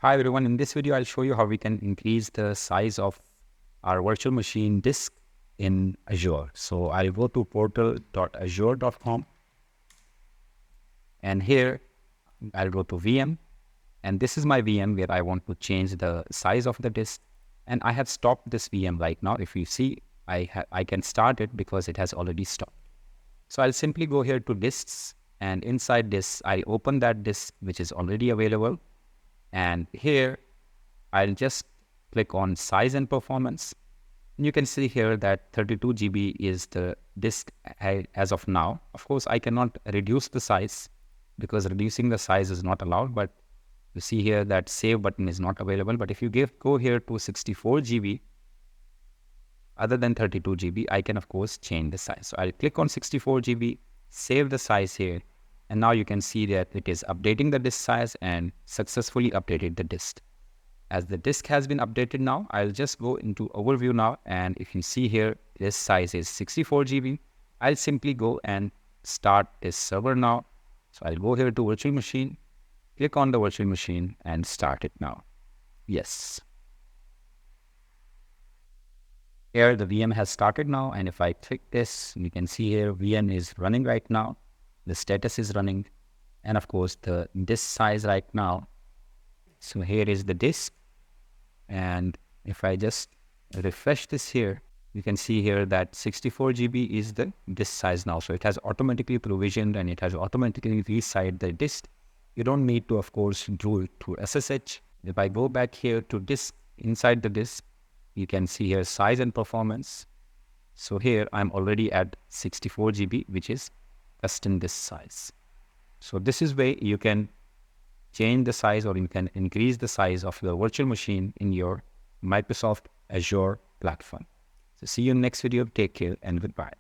Hi everyone, in this video I'll show you how we can increase the size of our virtual machine disk in Azure. So I'll go to portal.azure.com and here I'll go to VM, and this is my VM where I want to change the size of the disk, and I have stopped this VM right now. If you see, I can start it because it has already stopped. So I'll simply go here to disks, and inside this I'll open that disk which is already available. And here, I'll just click on size and performance. And you can see here that 32 GB is the disk as of now. Of course, I cannot reduce the size because reducing the size is not allowed. But you see here that save button is not available. But if you go here to 64 GB, other than 32 GB, I can of course change the size. So I'll click on 64 GB, save the size here. And now you can see that it is updating the disk size and successfully updated the disk. As the disk has been updated now, I'll just go into overview now. And if you see here, this size is 64 GB. I'll simply go and start this server now. So I'll go here to virtual machine, click on the virtual machine and start it now. Yes. Here the VM has started now. And if I click this, you can see here VM is running right now. The status is running, and of course the disk size right now. So here is the disk, and if I just refresh this here, you can see here that 64 GB is the disk size now. So it has automatically provisioned and it has automatically resized the disk. You don't need to, of course, do it through SSH. If I go back here to disk, inside the disk, you can see here size and performance. So here I'm already at 64 GB, which is custom disk size. So this is where you can change the size or you can increase the size of your virtual machine in your Microsoft Azure platform. So see you in the next video. Take care and goodbye.